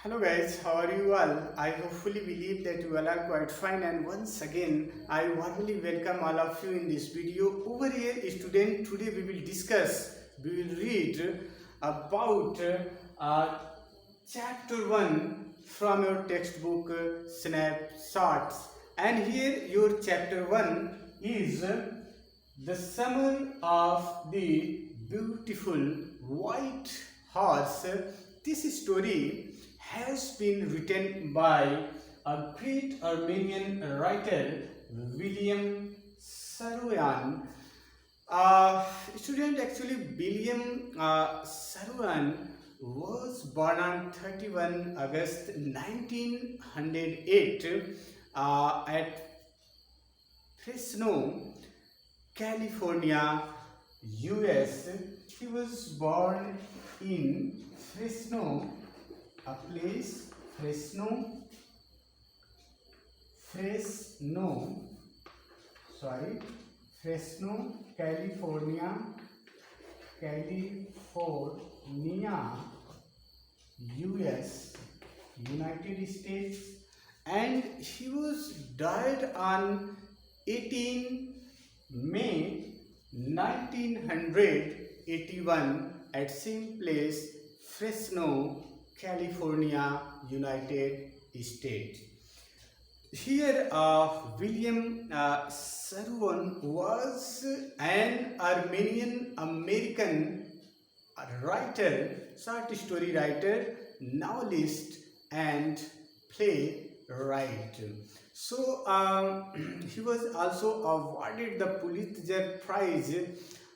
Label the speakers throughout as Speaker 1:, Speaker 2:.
Speaker 1: Hello guys, how are you all? I hopefully believe that you all are quite fine, and once again I warmly welcome all of you in this video. Over here student, today we will read about chapter 1 from your textbook Snapshots, and here your chapter 1 is the summer of the beautiful white horse. This story has been written by a great Armenian writer, William Saroyan. Student, actually, William Saroyan was born on 31 August 1908 at Fresno, California, US. He was born in Fresno, a place, Fresno, Fresno, California, US, United States, and he was died on 18 May 1981 at same place, Fresno, California, United States. Here, William Saroyan was an Armenian American writer, short story writer, novelist, and playwright. So he was also awarded the Pulitzer Prize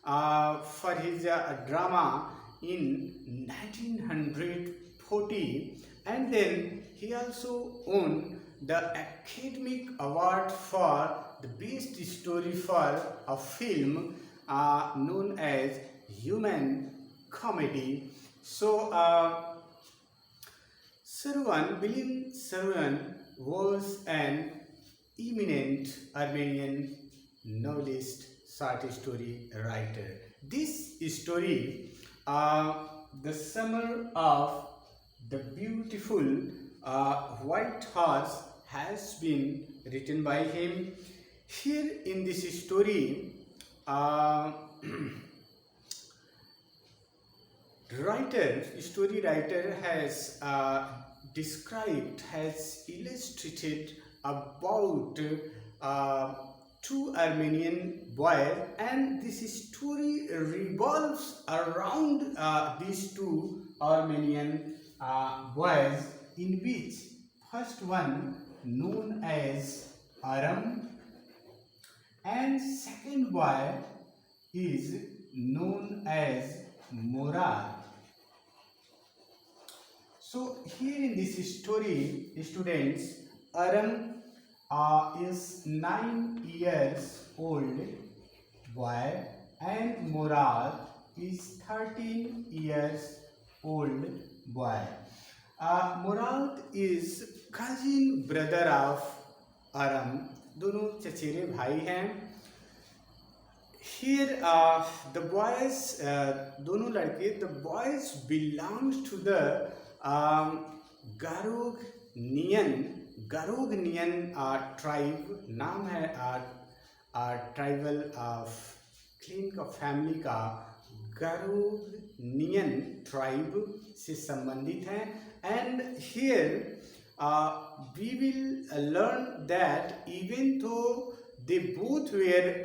Speaker 1: for his drama in 1940, and then he also won the Academic Award for the best story for a film known as Human Comedy. So William Saroyan was an eminent Armenian novelist, short story writer. This story, The Summer of the Beautiful White Horse, has been written by him. Here in this story, story writer has illustrated about two Armenian boys, and this story revolves around these two Armenian boys, in which first one known as Aram and second boy is known as Murad. So here in this story, students, Aram is 9 years old boy and Murad is 13 years old boy. Murad is cousin brother of Aram. दोनों चचेरे भाई हैं. Here the boys, दोनों लड़के, the boys belongs to the Garognian tribe. नाम है tribal clean का family का Garognian tribe से संबंधित हैं. And here we will learn that even though they both were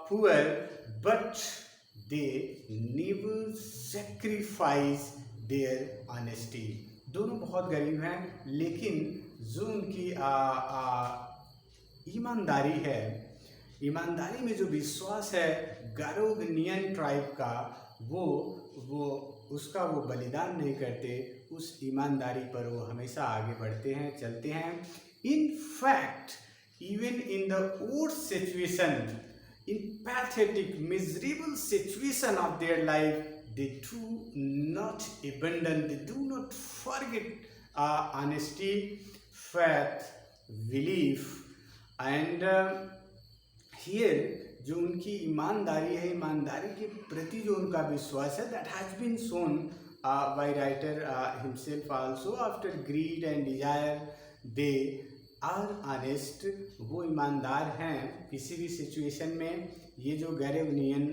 Speaker 1: poor, but they never sacrifice their honesty. दोनों बहुत गरीब हैं, लेकिन जो उनकी ईमानदारी है, ईमानदारी में जो विश्वास है गारोगनियन ट्राइब का, वो उसका वो बलिदान नहीं करते. उस ईमानदारी पर वो हमेशा आगे बढ़ते हैं, चलते हैं. In fact, even in the worst situation, in pathetic, miserable situation of their life, they do not abandon, they do not forget honesty, faith, belief, and here जो उनकी ईमानदारी है, ईमानदारी के प्रति जो उनका विश्वास है, that has been shown by writer himself also, after greed and desire they are honest. वो ईमानदार हैं किसी भी सिचुएशन में। ये जो गैरेवनियन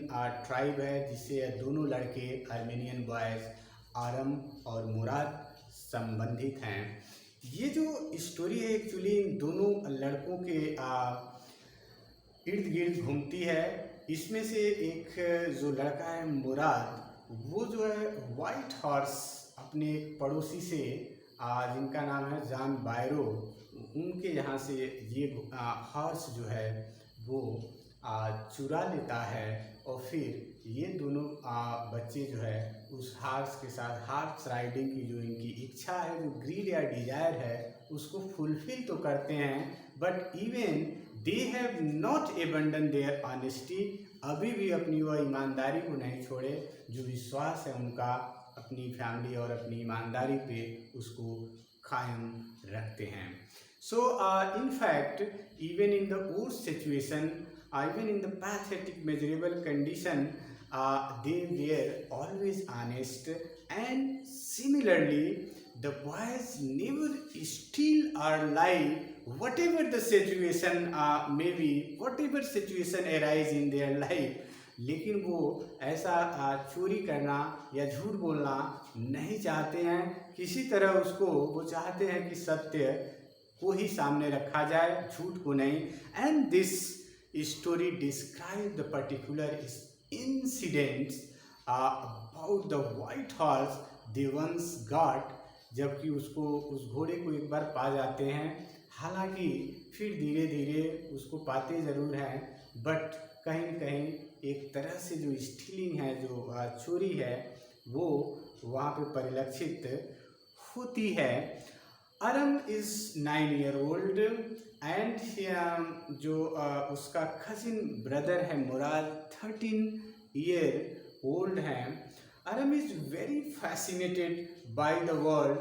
Speaker 1: ट्राइब है जिससे दोनों लड़के आर्मेनियन बॉयज़ आरम और मुराद संबंधित हैं। ये जो स्टोरी है एक्चुअली इन दोनों लड़कों के इर्द गिर्द घूमती है। इसमें से एक जो लड़का है मुराद, वो जो है वाइट हॉर्स अपने पड़ोसी से जिनका नाम है जॉन बायरो, उनके यहाँ से ये हॉर्स जो है वो चुरा लेता है और फिर ये दोनों बच्चे जो है उस हॉर्स के साथ हॉर्स राइडिंग की जो इनकी इच्छा है, जो ग्रीड या डिजायर है, उसको फुलफिल तो करते हैं, but even they have not abandon their honesty. अभी भी अपनी वह ईमानदारी को नहीं छोड़े, जो विश्वास है उनका अपनी फैमिली और अपनी ईमानदारी पे उसको कायम रखते हैं। So in fact, even in the worst situation, even in the pathetic miserable condition, they were always honest, and similarly the boys never steal or lie, whatever the situation may be, whatever situation arise in their life। लेकिन वो ऐसा चोरी करना या झूठ बोलना नहीं चाहते हैं, किसी तरह उसको वो चाहते हैं कि सत्य को ही सामने रखा जाए, झूठ को नहीं। And this story describe the particular incidents about the white horse they once got, जबकि उसको उस घोड़े को एक बार पा जाते हैं, हालांकि फिर धीरे धीरे उसको पाते ज़रूर हैं, बट कहीं न कहीं एक तरह से जो स्टीलिंग है, जो चोरी है, वो वहाँ पे परिलक्षित होती है। Aram is 9 year old and जो उसका कजिन ब्रदर है मुराद 13 year old है। Aram is very fascinated by the world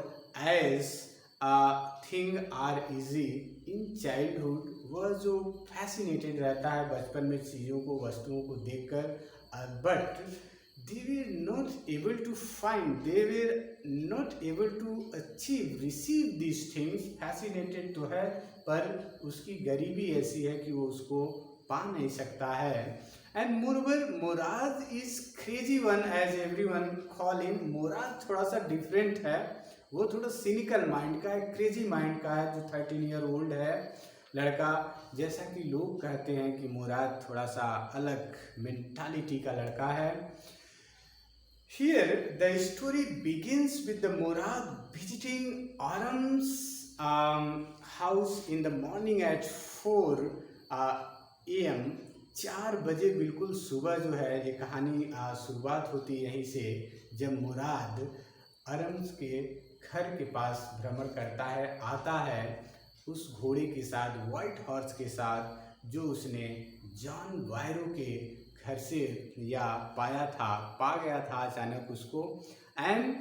Speaker 1: as thing are easy in childhood. वह जो फैसिनेटेड रहता है बचपन में चीज़ों को, वस्तुओं को देखकर, but they were not able to find, they were not able to achieve, receive these things। fascinated तो है पर उसकी गरीबी ऐसी है कि वो उसको पा नहीं सकता है। and moreover Murad is crazy one as everyone call him। मुराद थोड़ा सा डिफरेंट है, वो थोड़ा सिनिकल माइंड का है, क्रेजी माइंड का है, जो 13 year old है लड़का। जैसा कि लोग कहते हैं कि मुराद थोड़ा सा अलग मेंटालिटी का लड़का है। Here the story begins with the Murad visiting Aram's house in the morning at 4 AM। 4 बजे बिल्कुल सुबह जो है ये कहानी शुरुआत होती है यहीं से, जब मुराद अरम्स के घर के पास भ्रमण करता है, आता है उस घोड़े के साथ, वाइट हॉर्स के साथ, जो उसने जॉन बायरो के घर से या पा गया था अचानक उसको। एंड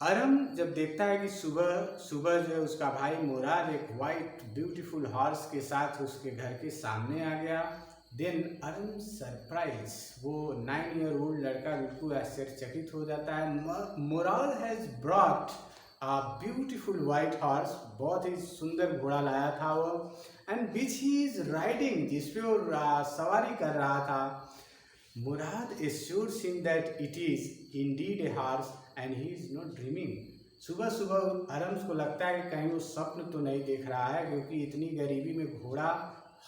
Speaker 1: अरम जब देखता है कि सुबह सुबह जो है उसका भाई मुराद एक वाइट ब्यूटीफुल हॉर्स के साथ उसके घर के सामने आ गया, देन अरम सरप्राइज, वो 9 year old लड़का बिल्कुल आश्चर्यचकित हो जाता है। Mourad has brought beautiful white horse, बहुत ही सुंदर घोड़ा लाया था वो, and which he is riding, जिसपे वो सवारी कर रहा था। Mourad assures him that it is indeed a horse and he is not dreaming. सुबह सुबह अरम्स को लगता है कि कहीं वो स्वप्न तो नहीं देख रहा है, क्योंकि इतनी गरीबी में घोड़ा,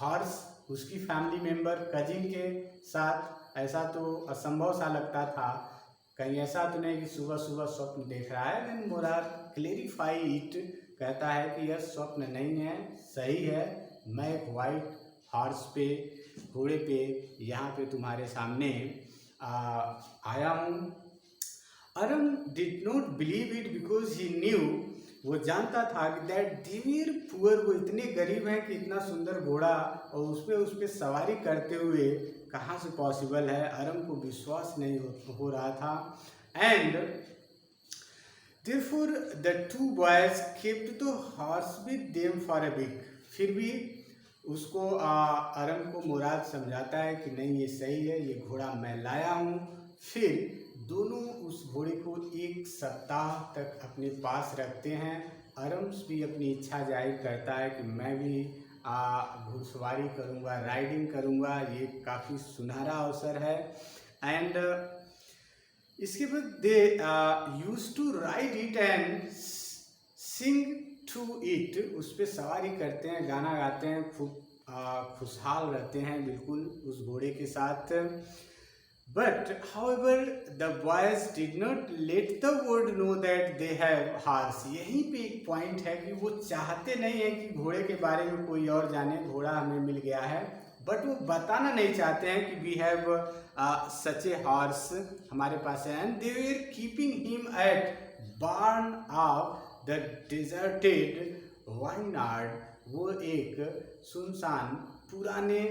Speaker 1: हॉर्स, उसकी फैमिली मेंबर, कजिन के साथ, ऐसा तो असंभव सा लगता था। कहीं ऐसा तो नहीं कि सुबह सुबह स्वप्न देख रहा है। देन मुराद क्लेरिफाई इट, कहता है कि यह स्वप्न नहीं है, सही है, मैं एक वाइट हॉर्स पे, घोड़े पे यहाँ पे तुम्हारे सामने आया हूँ। Aram did not believe it because he knew, वो जानता था कि दैट देवर पुअर, वो इतने गरीब हैं कि इतना सुंदर घोड़ा और उस पर सवारी करते हुए कहाँ से पॉसिबल है। अरम को विश्वास नहीं हो रहा था। And therefore the two boys kept the horse with them for a week। फिर भी उसको अरम को मुराद समझाता है कि नहीं ये सही है, ये घोड़ा मैं लाया हूँ। फिर दोनों उस घोड़े को एक सप्ताह तक अपने पास रखते हैं। अरम्स भी अपनी इच्छा जाहिर करता है कि मैं भी घुड़सवारी करूँगा, राइडिंग करूँगा। ये काफ़ी सुनहरा अवसर है। एंड इसके बाद they used to ride it and sing to it. उस पर सवारी करते हैं, गाना गाते हैं, खूब खुशहाल रहते हैं बिल्कुल उस घोड़े के साथ। But however the boys did not let the world know that they have horse। यहीं पे एक पॉइंट है कि वो चाहते नहीं है कि घोड़े के बारे में कोई और जाने, घोड़ा हमें मिल गया है, बट वो बताना नहीं चाहते हैं कि we have such a horse, हमारे पास है। And they were keeping him at barn of the deserted vineyard. वो एक सुनसान पुराने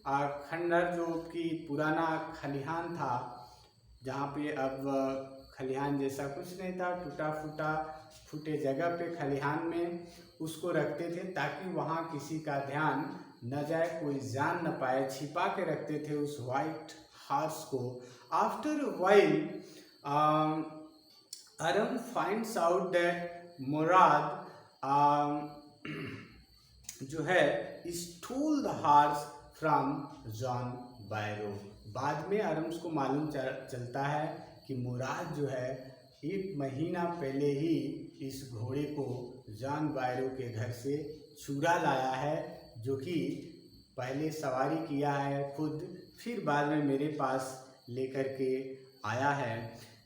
Speaker 1: खंडर जो कि पुराना खलिहान था, जहाँ पे अब खलिहान जैसा कुछ नहीं था, टूटा फूटा फूटे जगह पे खलिहान में उसको रखते थे ताकि वहाँ किसी का ध्यान न जाए, कोई जान न पाए, छिपा के रखते थे उस वाइट हॉर्स को। After while Aram finds out that Mourad जो है stole the horse from John Byro. बाद में अरम्स को मालूम चलता है कि मुराद जो है 1 महीना पहले ही इस घोड़े को जॉन बायरो के घर से चुरा लाया है, जो कि पहले सवारी किया है खुद, फिर बाद में मेरे पास लेकर के आया है।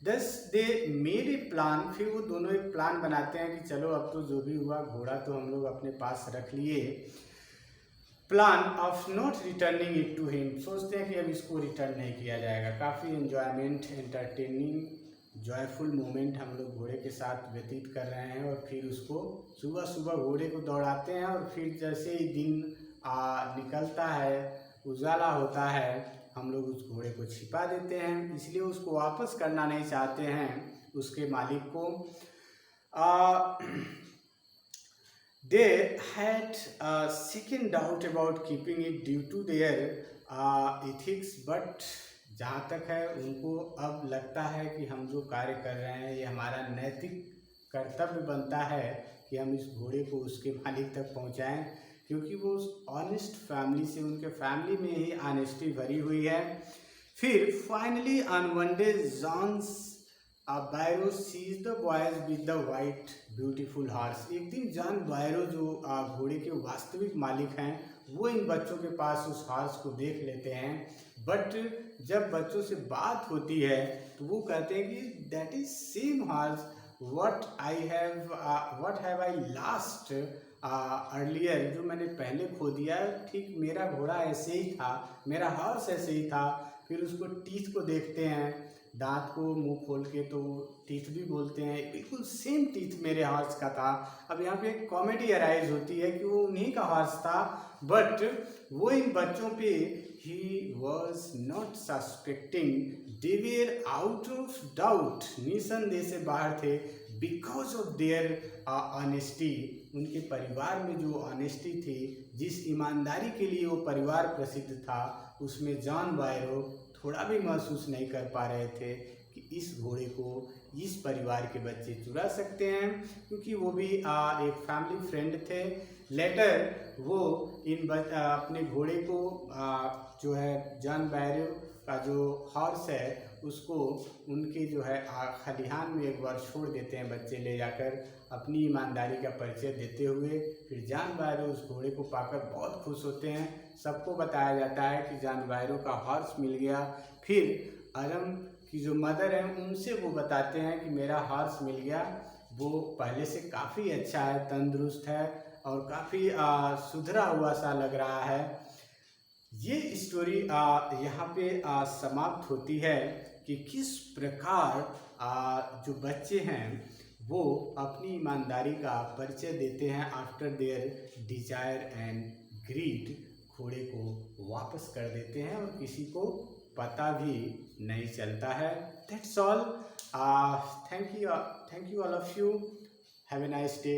Speaker 1: दस दे मेड ए प्लान। फिर वो दोनों एक प्लान बनाते हैं कि चलो अब तो जो भी हुआ, घोड़ा तो हम लोग अपने पास रख लिए। Plan of not returning it to him. सोचते हैं कि अब इसको रिटर्न नहीं किया जाएगा। काफ़ी एंजॉयमेंट, एंटरटेनिंग, जॉयफुल मोमेंट हम लोग घोड़े के साथ व्यतीत कर रहे हैं। और फिर उसको सुबह सुबह घोड़े को दौड़ाते हैं, और फिर जैसे ही दिन निकलता है, उजाला होता है, हम लोग उस घोड़े को छिपा देते हैं। इसलिए उसको वापस करना नहीं चाहते हैं उसके मालिक को। They had a second doubt about keeping it due to their ethics, but जहाँ तक है उनको अब लगता है कि हम जो कार्य कर रहे हैं ये हमारा नैतिक कर्तव्य बनता है कि हम इस घोड़े को उसके मालिक तक पहुँचाएं, क्योंकि वो ऑनेस्ट फैमिली से, उनके फैमिली में ही ऑनेस्टी भरी हुई है। फिर finally on one day John's Byro sees the boys with the white beautiful horse. एक दिन जॉन बायरो जो घोड़े के वास्तविक मालिक हैं, वो इन बच्चों के पास उस हॉर्स को देख लेते हैं। बट जब बच्चों से बात होती है तो वो कहते हैं कि that is same horse what have I last earlier. जो मैंने पहले खो दिया, ठीक मेरा घोड़ा ऐसे ही था, मेरा हॉर्स ऐसे ही था। फिर उसको टीथ को देखते हैं, दांत को मुंह खोल के, तो टीथ भी बोलते हैं, बिल्कुल सेम टीथ मेरे हॉर्स का था। अब यहाँ पे एक कॉमेडी अराइज होती है कि वो उन्हीं का हॉर्स था, बट वो इन बच्चों पे he was not suspecting, they were out of doubt, निसंदेह से बाहर थे, बिकॉज ऑफ देयर ऑनेस्टी। उनके परिवार में जो ऑनेस्टी थी, जिस ईमानदारी के लिए वो परिवार प्रसिद्ध था, उसमें जॉन बायरो थोड़ा भी महसूस नहीं कर पा रहे थे कि इस घोड़े को इस परिवार के बच्चे चुरा सकते हैं, क्योंकि वो भी एक फैमिली फ्रेंड थे। लेटर वो अपने घोड़े को जो है जॉन बायरो का जो हॉर्स है उसको उनके जो है खलिहान में एक बार छोड़ देते हैं, बच्चे ले जाकर, अपनी ईमानदारी का परिचय देते हुए। फिर जॉन बायरो उस घोड़े को पाकर बहुत खुश होते हैं। सबको बताया जाता है कि जॉन बायरो का हॉर्स मिल गया। फिर अरम की जो मदर है उनसे वो बताते हैं कि मेरा हॉर्स मिल गया, वो पहले से काफ़ी अच्छा है, तंदुरुस्त है और काफ़ी सुधरा हुआ सा लग रहा है। ये स्टोरी यहाँ पे समाप्त होती है कि किस प्रकार जो बच्चे हैं वो अपनी ईमानदारी का परिचय देते हैं after their desire and greed. घोड़े को वापस कर देते हैं और किसी को पता भी नहीं चलता है। That's all. Thank you all of you. Have a nice day.